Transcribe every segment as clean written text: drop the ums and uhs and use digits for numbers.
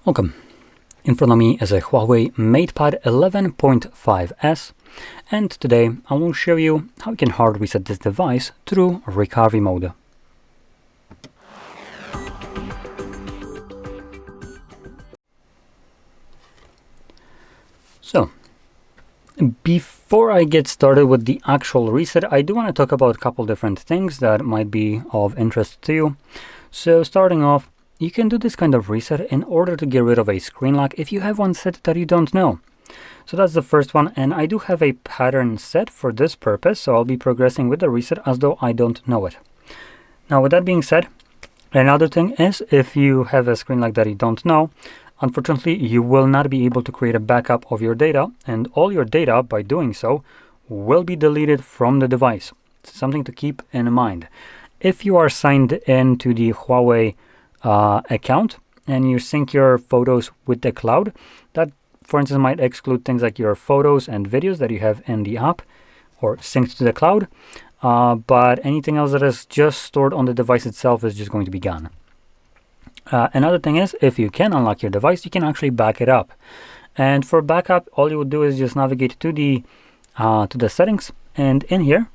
Welcome. In front of me is a HUAWEI MatePad 11.5s, and today I will show you how you can hard reset this device through recovery mode. So, before I get started with the actual reset, I do want to talk about a couple different things that might be of interest to you. So starting off, you can do this kind of reset in order to get rid of a screen lock if you have one set that you don't know. So that's the first one, and I do have a pattern set for this purpose, so I'll be progressing with the reset as though I don't know it. Now with that being said, another thing is if you have a screen lock that you don't know, unfortunately you will not be able to create a backup of your data, and all your data by doing so will be deleted from the device. It's something to keep in mind. If you are signed in to the HUAWEI account and you sync your photos with the cloud, that for instance might exclude things like your photos and videos that you have in the app or synced to the cloud, but anything else that is just stored on the device itself is just going to be gone. Another thing is, if you can unlock your device, you can actually back it up, and for backup all you would do is just navigate to the settings, and in here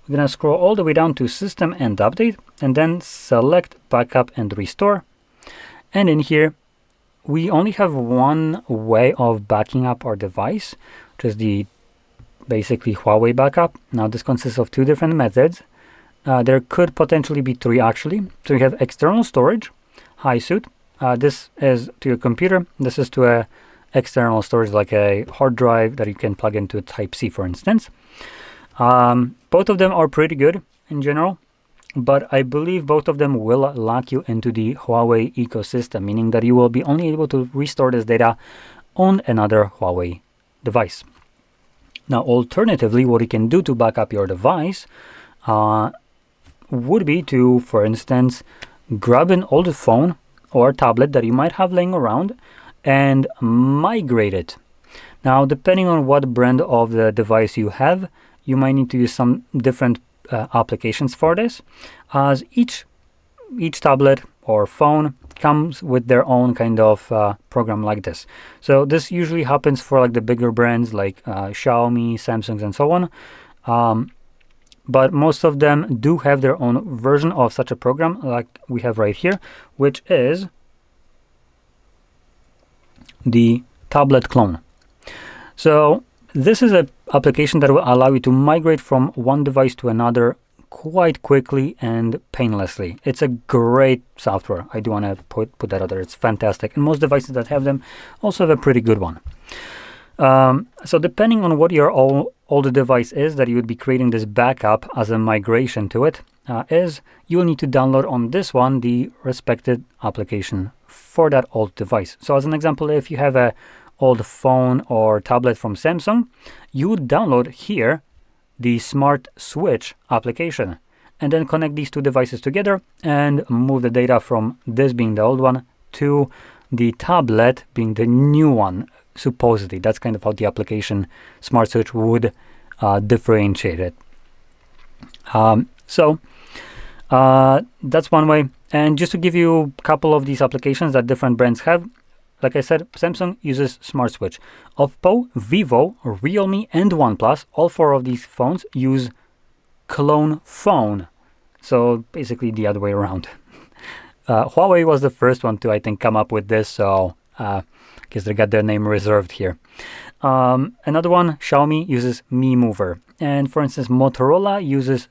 we're going to scroll all the way down to System and Update, and then select Backup and Restore. And in here, we only have one way of backing up our device, which is the basically HUAWEI Backup. Now, this consists of two different methods. There could potentially be three, actually. So you have external storage, HiSuite. This is to your computer. This is to a external storage, like a hard drive that you can plug into a Type-C, for instance. Both of them are pretty good in general, but I believe both of them will lock you into the HUAWEI ecosystem, meaning that you will be only able to restore this data on another HUAWEI device. Now, alternatively, what you can do to back up your device would be to, for instance, grab an old phone or tablet that you might have laying around and migrate it. Now, depending on what brand of the device you have, you might need to use some different applications for this, as each tablet or phone comes with their own kind of program like this. So this usually happens for like the bigger brands like Xiaomi, Samsung, and so on. But most of them do have their own version of such a program, like we have right here, which is the tablet clone. So this is an application that will allow you to migrate from one device to another quite quickly and painlessly. It's a great software. I do want to put that out there. It's fantastic. And most devices that have them also have a pretty good one. So depending on what your older device is that you would be creating this backup as a migration to it, you will need to download on this one the respected application for that old device. So as an example, if you have a old phone or tablet from Samsung, you would download here the Smart Switch application and then connect these two devices together and move the data from this being the old one to the tablet being the new one, supposedly. That's kind of how the application Smart Switch would differentiate it. So that's one way. And just to give you a couple of these applications that different brands have, like I said, Samsung uses Smart Switch. Oppo, Vivo, Realme, and OnePlus, all four of these phones use Clone Phone. So basically the other way around. Huawei was the first one to, I think, come up with this, so I guess they got their name reserved here. Another one, Xiaomi, uses Mi Mover. And for instance, Motorola uses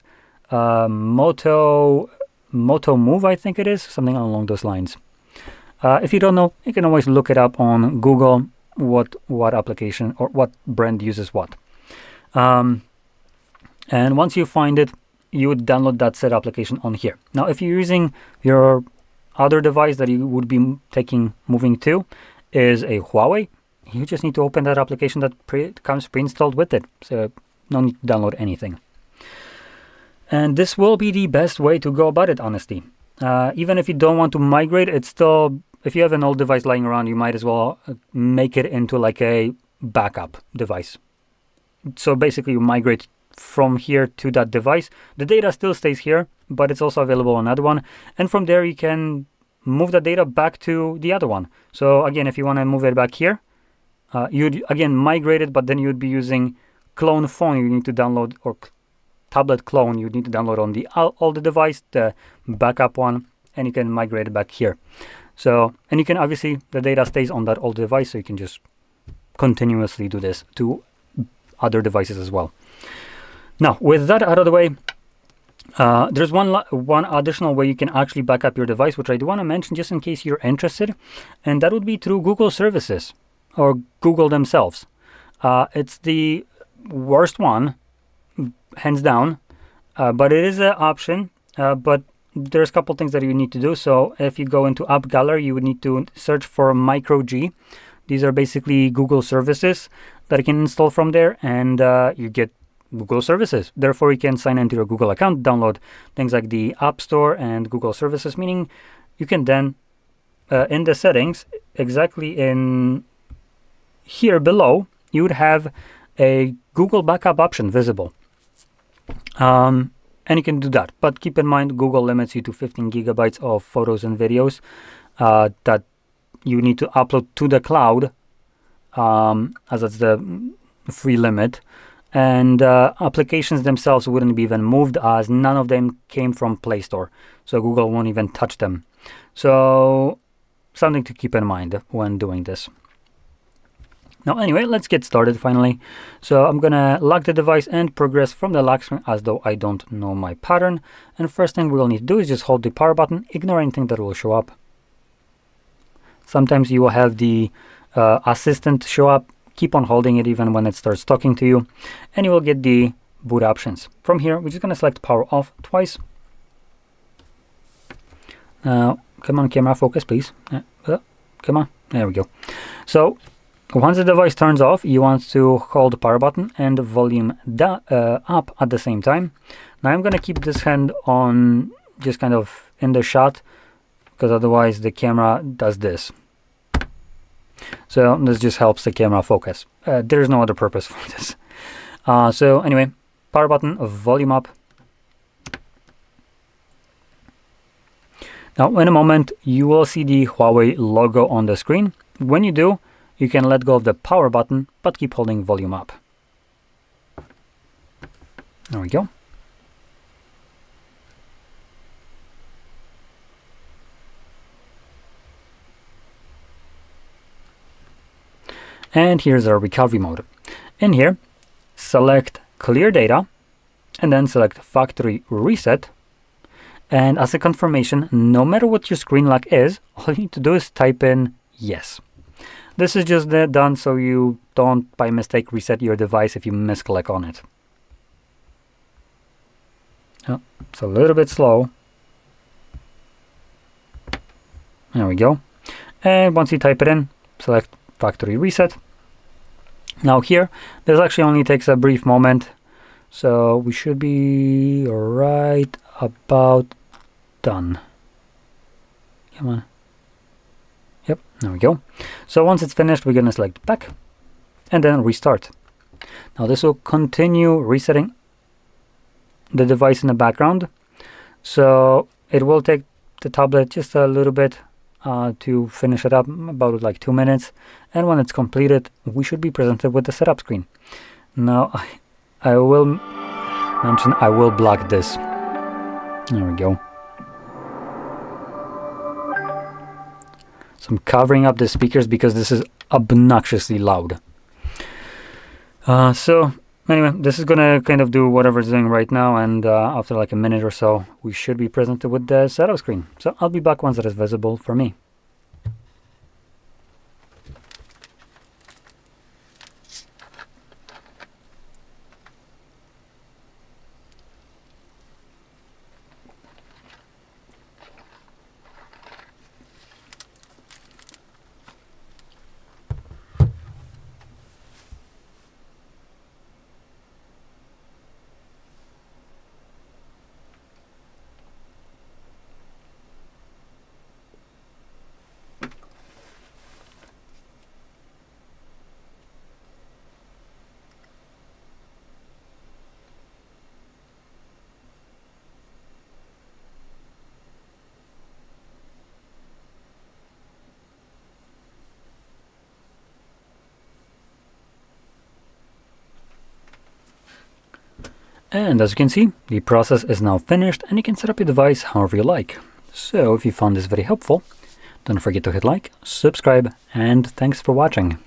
Moto Move, I think it is, something along those lines. If you don't know, you can always look it up on Google, what application or what brand uses what. And once you find it, you would download that said application on here. Now, if you're using your other device that you would be moving to is a Huawei, you just need to open that application that comes pre-installed with it. So no need to download anything. And this will be the best way to go about it, honestly. Even if you don't want to migrate, it's still, if you have an old device lying around, you might as well make it into like a backup device. So basically you migrate from here to that device. The data still stays here, but it's also available on another one. And from there you can move the data back to the other one. So again, if you want to move it back here, you'd again migrate it, but then you'd be using clone phone. You need to download, or tablet clone, you need to download on the older device, the backup one, and you can migrate it back here. So, and you can obviously, the data stays on that old device, so you can just continuously do this to other devices as well. Now, with that out of the way, there's one additional way you can actually back up your device, which I do want to mention just in case you're interested, and that would be through Google services or Google themselves. It's the worst one, hands down, but it is an option, but there's a couple things that you need to do. So if you go into App Gallery, you would need to search for MicroG. These are basically Google services that you can install from there, and you get Google services. Therefore, you can sign into your Google account, download things like the App Store and Google services, meaning you can then, in the settings, exactly in here below, you would have a Google backup option visible. And you can do that, but keep in mind Google limits you to 15 gigabytes of photos and videos that you need to upload to the cloud, as that's the free limit. And applications themselves wouldn't be even moved, as none of them came from Play Store, so Google won't even touch them. So something to keep in mind when doing this. Now anyway, let's get started finally. So I'm gonna lock the device and progress from the lock screen as though I don't know my pattern. And first thing we'll need to do is just hold the power button, ignore anything that will show up. Sometimes you will have the assistant show up. Keep on holding it even when it starts talking to you, and you will get the boot options. From here, we're just gonna select power off twice. Now, come on camera, focus please. Come on, there we go. So once the device turns off, you want to hold the power button and the volume up at the same time. Now I'm going to keep this hand on, just kind of in the shot, because otherwise the camera does this. So this just helps the camera focus. There's no other purpose for this. So anyway, power button, volume up. Now in a moment, you will see the Huawei logo on the screen. When you do, you can let go of the power button, but keep holding volume up. There we go. And here's our recovery mode. In here, select clear data, and then select factory reset. And as a confirmation, no matter what your screen lock is, all you need to do is type in yes. This is just done so you don't by mistake reset your device if you misclick on it. Oh, it's a little bit slow. There we go. And once you type it in, select factory reset. Now here, this actually only takes a brief moment, so we should be right about done. Come on. Yep, there we go. So once it's finished, we're going to select back and then restart. Now this will continue resetting the device in the background. So it will take the tablet just a little bit to finish it up, about like 2 minutes. And when it's completed, we should be presented with the setup screen. Now I will mention I will block this. There we go. So I'm covering up the speakers because this is obnoxiously loud. So anyway, this is gonna kind of do whatever it's doing right now, and after like a minute or so, we should be presented with the setup screen. So I'll be back once that is visible for me. And as you can see, the process is now finished and you can set up your device however you like. So if you found this very helpful, don't forget to hit like, subscribe, and thanks for watching.